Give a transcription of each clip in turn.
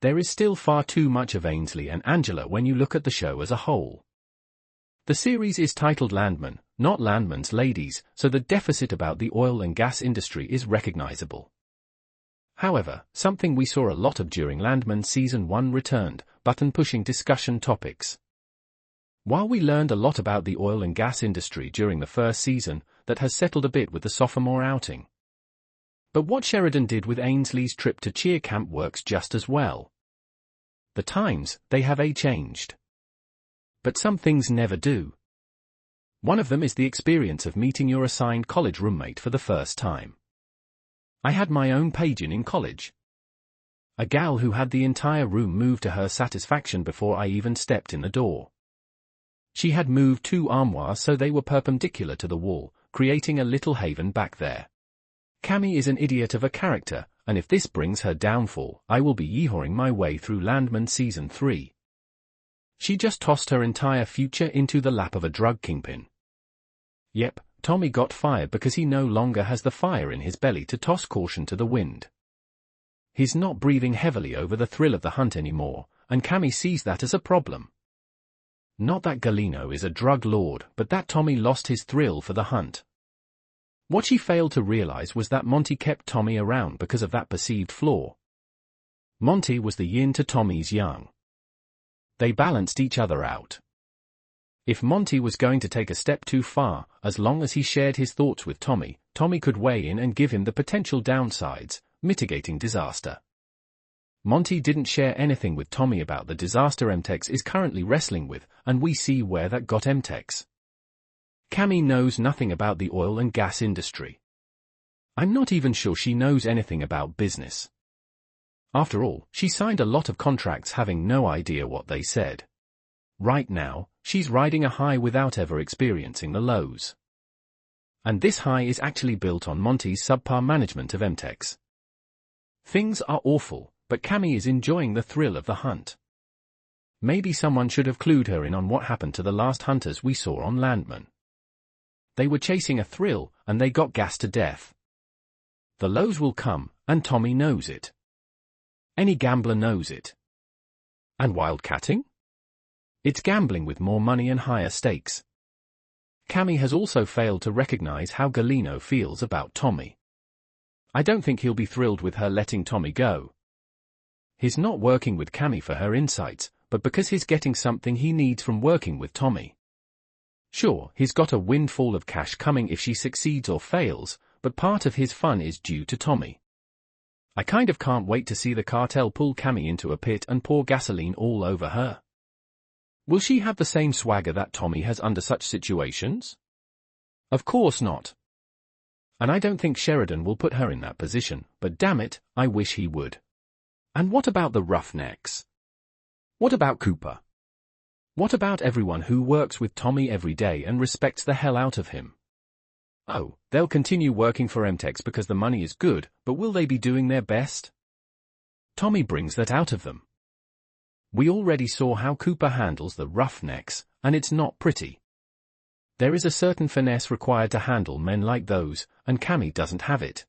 there is still far too much of Ainsley and Angela when you look at the show as a whole. The series is titled Landman, not Landman's Ladies, so the deficit about the oil and gas industry is recognizable. However, something we saw a lot of during Landman Season 1 returned, button-pushing discussion topics. While we learned a lot about the oil and gas industry during the first season, that has settled a bit with the sophomore outing. But what Sheridan did with Ainsley's trip to cheer camp works just as well. The times, they have changed. But some things never do. One of them is the experience of meeting your assigned college roommate for the first time. I had my own pagin in college. A gal who had the entire room moved to her satisfaction before I even stepped in the door. She had moved 2 armoires so they were perpendicular to the wall, creating a little haven back there. Cammy is an idiot of a character, and if this brings her downfall, I will be yeehawing my way through Landman Season 3. She just tossed her entire future into the lap of a drug kingpin. Yep, Tommy got fired because he no longer has the fire in his belly to toss caution to the wind. He's not breathing heavily over the thrill of the hunt anymore, and Cammy sees that as a problem. Not that Galino is a drug lord, but that Tommy lost his thrill for the hunt. What she failed to realize was that Monty kept Tommy around because of that perceived flaw. Monty was the yin to Tommy's yang. They balanced each other out. If Monty was going to take a step too far, as long as he shared his thoughts with Tommy, Tommy could weigh in and give him the potential downsides, mitigating disaster. Monty didn't share anything with Tommy about the disaster M-TEX is currently wrestling with, and we see where that got M-TEX. Cammy knows nothing about the oil and gas industry. I'm not even sure she knows anything about business. After all, she signed a lot of contracts having no idea what they said. Right now, she's riding a high without ever experiencing the lows. And this high is actually built on Monty's subpar management of M-TEX. Things are awful, but Cammy is enjoying the thrill of the hunt. Maybe someone should have clued her in on what happened to the last hunters we saw on Landman. They were chasing a thrill, and they got gassed to death. The lows will come, and Tommy knows it. Any gambler knows it. And wildcatting? It's gambling with more money and higher stakes. Cammy has also failed to recognize how Galino feels about Tommy. I don't think he'll be thrilled with her letting Tommy go. He's not working with Cammy for her insights, but because he's getting something he needs from working with Tommy. Sure, he's got a windfall of cash coming if she succeeds or fails, but part of his fun is due to Tommy. I kind of can't wait to see the cartel pull Cammy into a pit and pour gasoline all over her. Will she have the same swagger that Tommy has under such situations? Of course not. And I don't think Sheridan will put her in that position, but damn it, I wish he would. And what about the roughnecks? What about Cooper? What about everyone who works with Tommy every day and respects the hell out of him? Oh, they'll continue working for M-TEX because the money is good, but will they be doing their best? Tommy brings that out of them. We already saw how Cooper handles the roughnecks, and it's not pretty. There is a certain finesse required to handle men like those, and Cammy doesn't have it.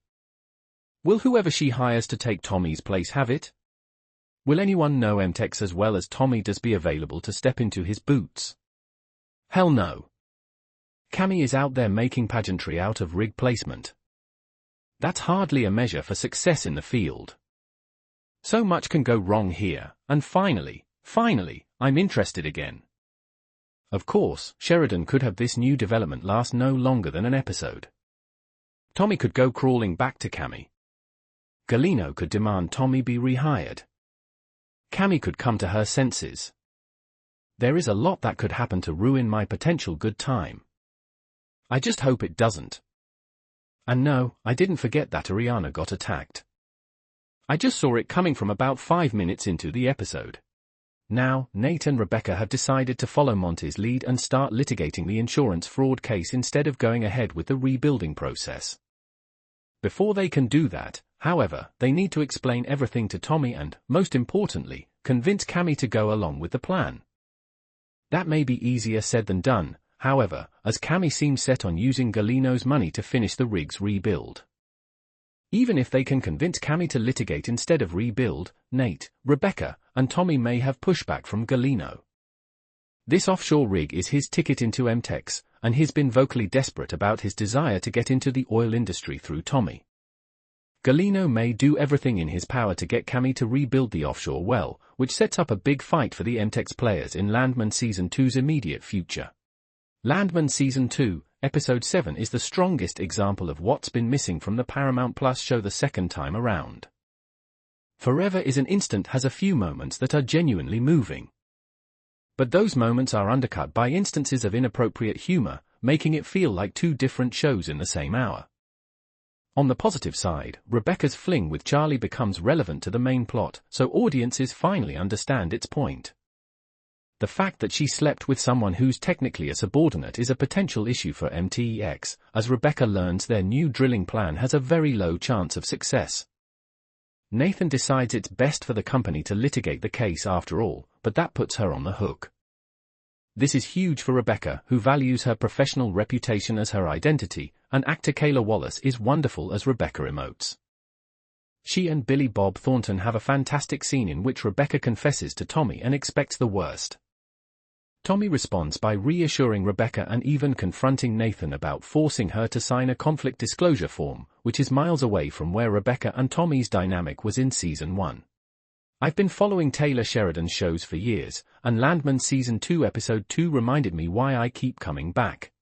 Will whoever she hires to take Tommy's place have it? Will anyone know M-TEX as well as Tommy does be available to step into his boots? Hell no. Cammy is out there making pageantry out of rig placement. That's hardly a measure for success in the field. So much can go wrong here, and finally, I'm interested again. Of course, Sheridan could have this new development last no longer than an episode. Tommy could go crawling back to Cammy. Galino could demand Tommy be rehired. Cammy could come to her senses. There is a lot that could happen to ruin my potential good time. I just hope it doesn't. And no, I didn't forget that Ariana got attacked. I just saw it coming from about 5 minutes into the episode. Now, Nate and Rebecca have decided to follow Monty's lead and start litigating the insurance fraud case instead of going ahead with the rebuilding process. Before they can do that, however, they need to explain everything to Tommy and, most importantly, convince Cammy to go along with the plan. That may be easier said than done, however, as Cammy seems set on using Galino's money to finish the rig's rebuild. Even if they can convince Cami to litigate instead of rebuild, Nate, Rebecca, and Tommy may have pushback from Galino. This offshore rig is his ticket into M-TEX, and he's been vocally desperate about his desire to get into the oil industry through Tommy. Galino may do everything in his power to get Cami to rebuild the offshore well, which sets up a big fight for the M-TEX players in Landman Season 2's immediate future. Landman Season 2, Episode 7 is the strongest example of what's been missing from the Paramount Plus show the second time around. Forever is an Instant has a few moments that are genuinely moving. But those moments are undercut by instances of inappropriate humor, making it feel like two different shows in the same hour. On the positive side, Rebecca's fling with Charlie becomes relevant to the main plot, so audiences finally understand its point. The fact that she slept with someone who's technically a subordinate is a potential issue for M-TEX, as Rebecca learns their new drilling plan has a very low chance of success. Nathan decides it's best for the company to litigate the case after all, but that puts her on the hook. This is huge for Rebecca, who values her professional reputation as her identity, and actor Kayla Wallace is wonderful as Rebecca emotes. She and Billy Bob Thornton have a fantastic scene in which Rebecca confesses to Tommy and expects the worst. Tommy responds by reassuring Rebecca and even confronting Nathan about forcing her to sign a conflict disclosure form, which is miles away from where Rebecca and Tommy's dynamic was in Season 1. I've been following Taylor Sheridan's shows for years, and Landman Season 2 Episode 2 reminded me why I keep coming back.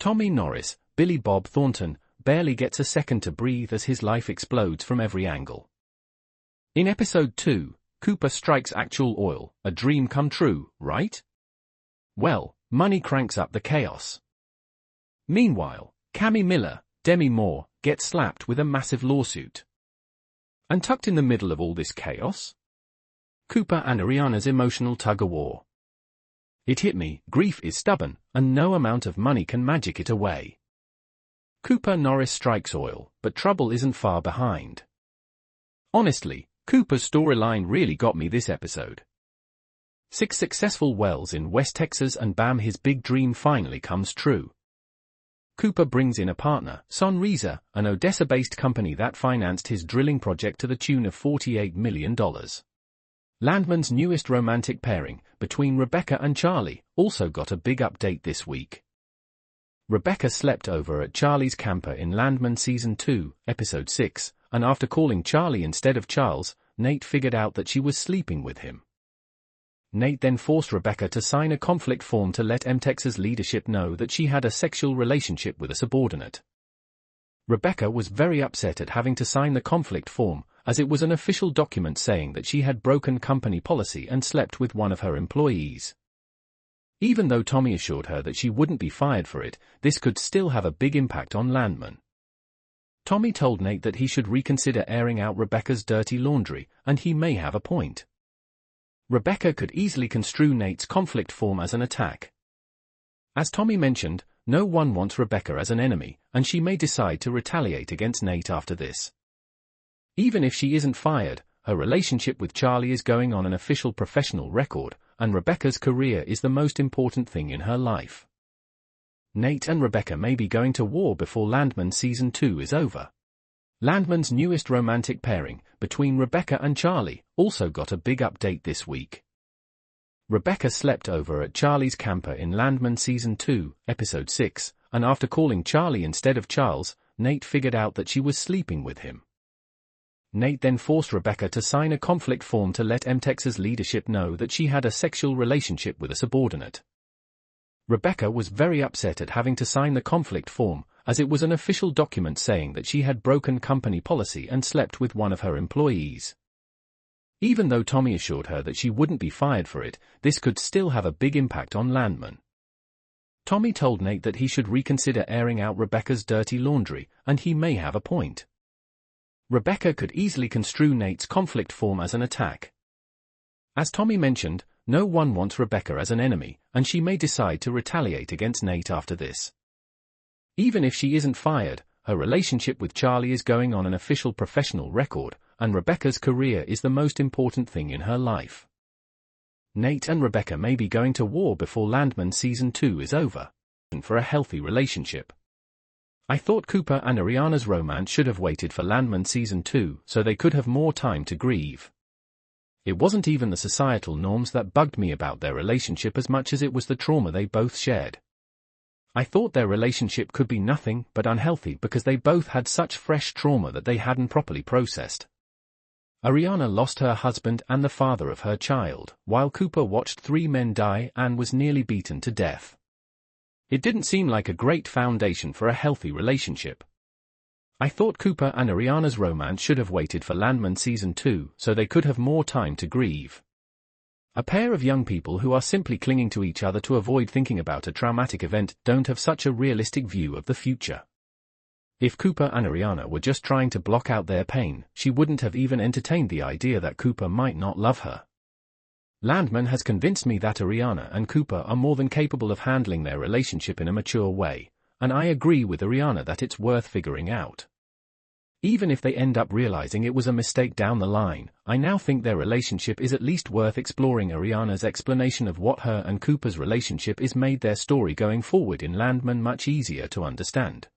Tommy Norris, Billy Bob Thornton, barely gets a second to breathe as his life explodes from every angle. In Episode 2, Cooper strikes actual oil, a dream come true, right? Well, money cranks up the chaos. Meanwhile, Cammy Miller, Demi Moore, gets slapped with a massive lawsuit. And tucked in the middle of all this chaos? Cooper and Ariana's emotional tug-of-war. It hit me, grief is stubborn, and no amount of money can magic it away. Cooper Norris strikes oil, but trouble isn't far behind. Honestly, Cooper's storyline really got me this episode. 6 successful wells in West Texas and bam, his big dream finally comes true. Cooper brings in a partner, Sunrisa, an Odessa-based company that financed his drilling project to the tune of $48 million. Landman's newest romantic pairing, between Rebecca and Charlie, also got a big update this week. Rebecca slept over at Charlie's camper in Landman Season 2, Episode 6, and after calling Charlie instead of Charles, Nate figured out that she was sleeping with him. Nate then forced Rebecca to sign a conflict form to let M-TEX's leadership know that she had a sexual relationship with a subordinate. Rebecca was very upset at having to sign the conflict form, as it was an official document saying that she had broken company policy and slept with one of her employees. Even though Tommy assured her that she wouldn't be fired for it, this could still have a big impact on Landman. Tommy told Nate that he should reconsider airing out Rebecca's dirty laundry, and he may have a point. Rebecca could easily construe Nate's conflict form as an attack. As Tommy mentioned, no one wants Rebecca as an enemy, and she may decide to retaliate against Nate after this. Even if she isn't fired, her relationship with Charlie is going on an official professional record, and Rebecca's career is the most important thing in her life. Nate and Rebecca may be going to war before Landman Season 2 is over. Landman's newest romantic pairing, between Rebecca and Charlie, also got a big update this week. Rebecca slept over at Charlie's camper in Landman Season 2, Episode 6, and after calling Charlie instead of Charles, Nate figured out that she was sleeping with him. Nate then forced Rebecca to sign a conflict form to let M-TEX's leadership know that she had a sexual relationship with a subordinate. Rebecca was very upset at having to sign the conflict form, as it was an official document saying that she had broken company policy and slept with one of her employees. Even though Tommy assured her that she wouldn't be fired for it, this could still have a big impact on Landman. Tommy told Nate that he should reconsider airing out Rebecca's dirty laundry, and he may have a point. Rebecca could easily construe Nate's conflict form as an attack. As Tommy mentioned, no one wants Rebecca as an enemy, and she may decide to retaliate against Nate after this. Even if she isn't fired, her relationship with Charlie is going on an official professional record, and Rebecca's career is the most important thing in her life. Nate and Rebecca may be going to war before Landman Season 2 is over. For a healthy relationship. I thought Cooper and Ariana's romance should have waited for Landman Season 2 so they could have more time to grieve. It wasn't even the societal norms that bugged me about their relationship as much as it was the trauma they both shared. I thought their relationship could be nothing but unhealthy because they both had such fresh trauma that they hadn't properly processed. Ariana lost her husband and the father of her child, while Cooper watched 3 men die and was nearly beaten to death. It didn't seem like a great foundation for a healthy relationship. I thought Cooper and Ariana's romance should have waited for Landman Season 2 so they could have more time to grieve. A pair of young people who are simply clinging to each other to avoid thinking about a traumatic event don't have such a realistic view of the future. If Cooper and Ariana were just trying to block out their pain, she wouldn't have even entertained the idea that Cooper might not love her. Landman has convinced me that Ariana and Cooper are more than capable of handling their relationship in a mature way, and I agree with Ariana that it's worth figuring out. Even if they end up realizing it was a mistake down the line, I now think their relationship is at least worth exploring. Ariana's explanation of what her and Cooper's relationship is made their story going forward in Landman much easier to understand.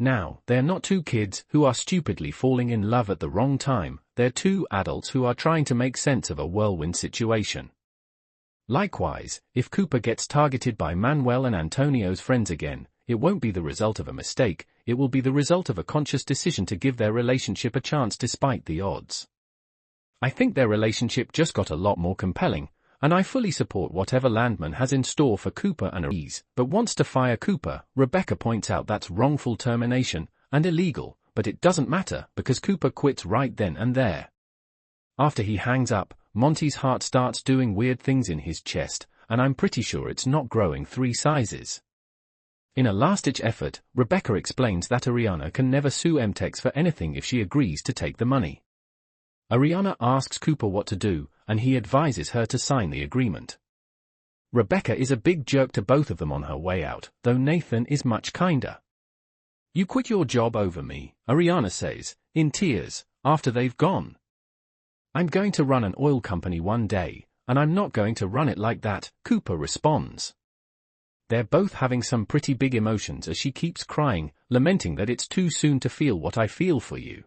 Now, they're not 2 kids who are stupidly falling in love at the wrong time, they're 2 adults who are trying to make sense of a whirlwind situation. Likewise, if Cooper gets targeted by Manuel and Antonio's friends again, it won't be the result of a mistake, it will be the result of a conscious decision to give their relationship a chance despite the odds. I think their relationship just got a lot more compelling, and I fully support whatever Landman has in store for Cooper and Aries, but wants to fire Cooper. Rebecca points out that's wrongful termination, and illegal, but it doesn't matter because Cooper quits right then and there. After he hangs up, Monty's heart starts doing weird things in his chest, and I'm pretty sure it's not growing 3 sizes. In a last-ditch effort, Rebecca explains that Ariana can never sue M-TEX for anything if she agrees to take the money. Ariana asks Cooper what to do, and he advises her to sign the agreement. Rebecca is a big jerk to both of them on her way out, though Nathan is much kinder. "You quit your job over me," Ariana says, in tears, after they've gone. "I'm going to run an oil company one day, and I'm not going to run it like that," Cooper responds. They're both having some pretty big emotions as she keeps crying, lamenting that it's too soon to feel what I feel for you.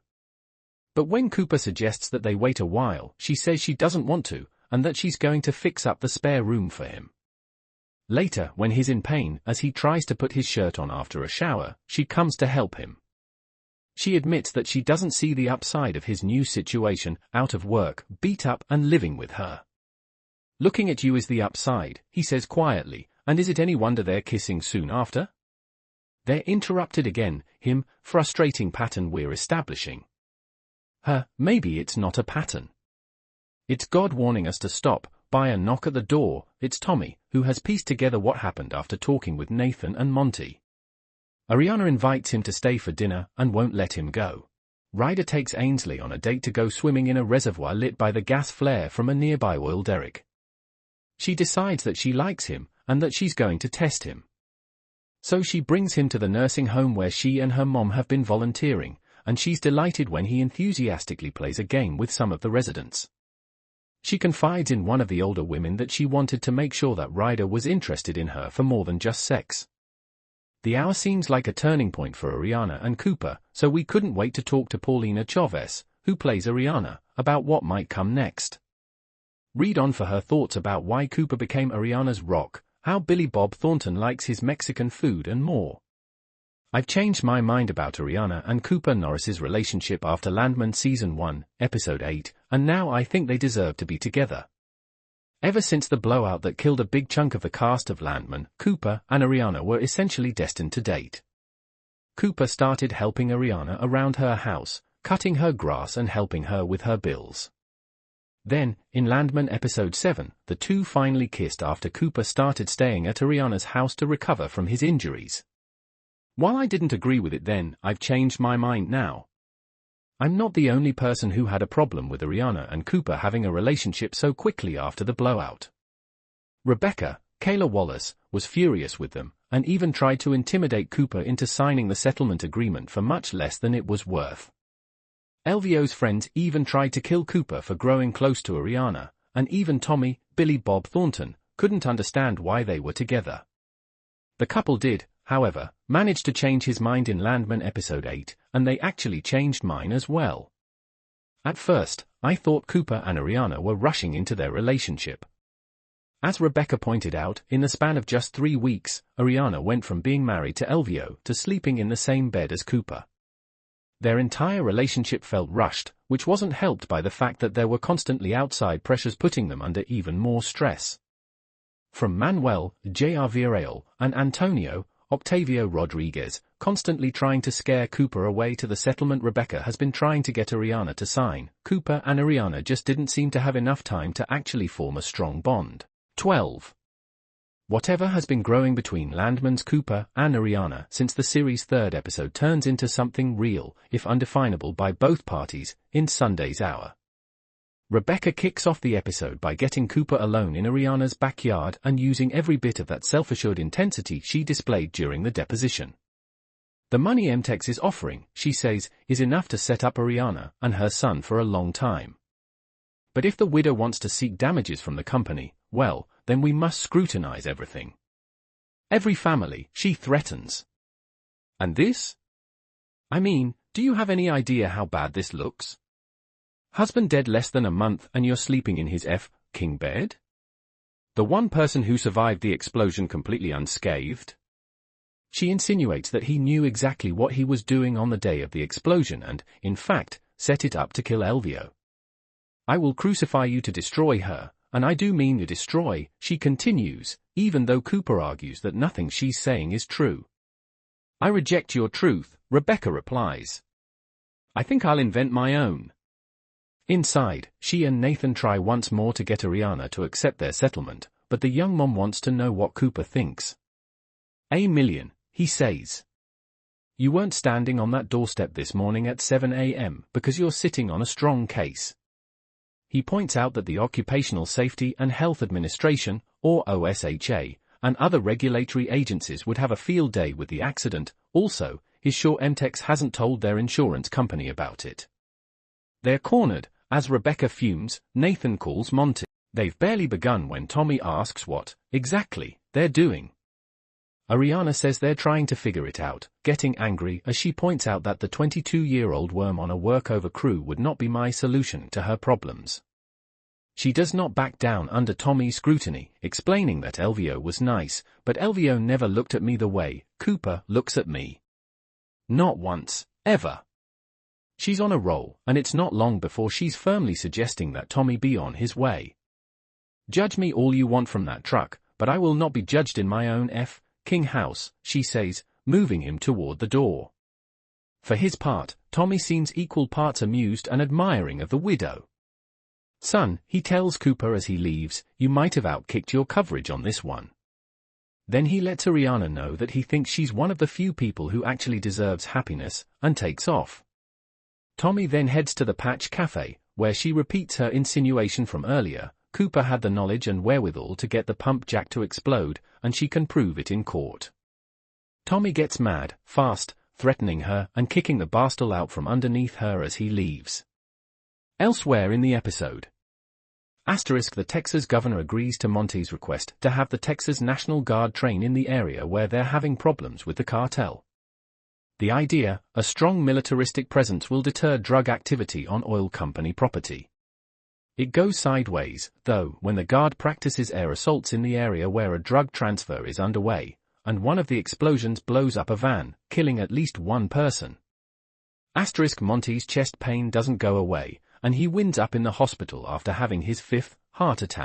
But when Cooper suggests that they wait a while, she says she doesn't want to, and that she's going to fix up the spare room for him. Later, when he's in pain, as he tries to put his shirt on after a shower, she comes to help him. She admits that she doesn't see the upside of his new situation, out of work, beat up and living with her. "Looking at you is the upside," he says quietly, "and is it any wonder they're kissing soon after?" They're interrupted again, him, frustrating pattern we're establishing. Maybe it's not a pattern. It's God warning us to stop. By a knock at the door, it's Tommy, who has pieced together what happened after talking with Nathan and Monty. Ariana invites him to stay for dinner and won't let him go. Ryder takes Ainsley on a date to go swimming in a reservoir lit by the gas flare from a nearby oil derrick. She decides that she likes him, and that she's going to test him. So she brings him to the nursing home where she and her mom have been volunteering, and she's delighted when he enthusiastically plays a game with some of the residents. She confides in one of the older women that she wanted to make sure that Ryder was interested in her for more than just sex. The hour seems like a turning point for Ariana and Cooper, so we couldn't wait to talk to Paulina Chavez, who plays Ariana, about what might come next. Read on for her thoughts about why Cooper became Ariana's rock, how Billy Bob Thornton likes his Mexican food and more. I've changed my mind about Ariana and Cooper Norris's relationship after Landman Season 1, Episode 8, and now I think they deserve to be together. Ever since the blowout that killed a big chunk of the cast of Landman, Cooper and Ariana were essentially destined to date. Cooper started helping Ariana around her house, cutting her grass and helping her with her bills. Then, in Landman Episode 7, the two finally kissed after Cooper started staying at Ariana's house to recover from his injuries. While I didn't agree with it then, I've changed my mind now. I'm not the only person who had a problem with Ariana and Cooper having a relationship so quickly after the blowout. Rebecca, Kayla Wallace, was furious with them, and even tried to intimidate Cooper into signing the settlement agreement for much less than it was worth. LVO's friends even tried to kill Cooper for growing close to Ariana, and even Tommy, Billy Bob Thornton, couldn't understand why they were together. The couple did, however, managed to change his mind in Landman episode 8, and they actually changed mine as well. At first, I thought Cooper and Ariana were rushing into their relationship. As Rebecca pointed out, in the span of just 3 weeks, Ariana went from being married to Elvio to sleeping in the same bed as Cooper. Their entire relationship felt rushed, which wasn't helped by the fact that there were constantly outside pressures putting them under even more stress. From Manuel, J.R. Villarreal, and Antonio, Octavio Rodriguez, constantly trying to scare Cooper away to the settlement Rebecca has been trying to get Ariana to sign, Cooper and Ariana just didn't seem to have enough time to actually form a strong bond. 12. Whatever has been growing between Landman's Cooper and Ariana since the series' 3rd episode turns into something real, if undefinable by both parties, in Sunday's hour. Rebecca kicks off the episode by getting Cooper alone in Ariana's backyard and using every bit of that self-assured intensity she displayed during the deposition. The money M-TEX is offering, she says, is enough to set up Ariana and her son for a long time. But if the widow wants to seek damages from the company, well, then we must scrutinize everything. Every family, she threatens. And this? I mean, do you have any idea how bad this looks? Husband dead less than a month and you're sleeping in his king bed? The one person who survived the explosion completely unscathed? She insinuates that he knew exactly what he was doing on the day of the explosion and, in fact, set it up to kill Elvio. I will crucify you to destroy her, and I do mean to destroy, she continues, even though Cooper argues that nothing she's saying is true. I reject your truth, Rebecca replies. I think I'll invent my own. Inside, she and Nathan try once more to get Ariana to accept their settlement, but the young mom wants to know what Cooper thinks. $1 million, he says. You weren't standing on that doorstep this morning at 7 a.m. because you're sitting on a strong case. He points out that the Occupational Safety and Health Administration, or OSHA, and other regulatory agencies would have a field day with the accident. Also, he's sure M-TEX hasn't told their insurance company about it. They're cornered. As Rebecca fumes, Nathan calls Monty. They've barely begun when Tommy asks what, exactly, they're doing. Ariana says they're trying to figure it out, getting angry as she points out that the 22-year-old worm on a workover crew would not be my solution to her problems. She does not back down under Tommy's scrutiny, explaining that Elvio was nice, but Elvio never looked at me the way Cooper looks at me. Not once, ever. She's on a roll, and it's not long before she's firmly suggesting that Tommy be on his way. Judge me all you want from that truck, but I will not be judged in my own king house, she says, moving him toward the door. For his part, Tommy seems equal parts amused and admiring of the widow. Son, he tells Cooper as he leaves, you might have outkicked your coverage on this one. Then he lets Ariana know that he thinks she's one of the few people who actually deserves happiness, and takes off. Tommy then heads to the Patch Cafe, where she repeats her insinuation from earlier. Cooper had the knowledge and wherewithal to get the pump jack to explode, and she can prove it in court. Tommy gets mad, fast, threatening her and kicking the bastard out from underneath her as he leaves. Elsewhere in the episode. The Texas governor agrees to Monty's request to have the Texas National Guard train in the area where they're having problems with the cartel. The idea, a strong militaristic presence will deter drug activity on oil company property. It goes sideways, though, when the Guard practices air assaults in the area where a drug transfer is underway, and one of the explosions blows up a van, killing at least one person. Monty's chest pain doesn't go away, and he winds up in the hospital after having his 5th heart attack.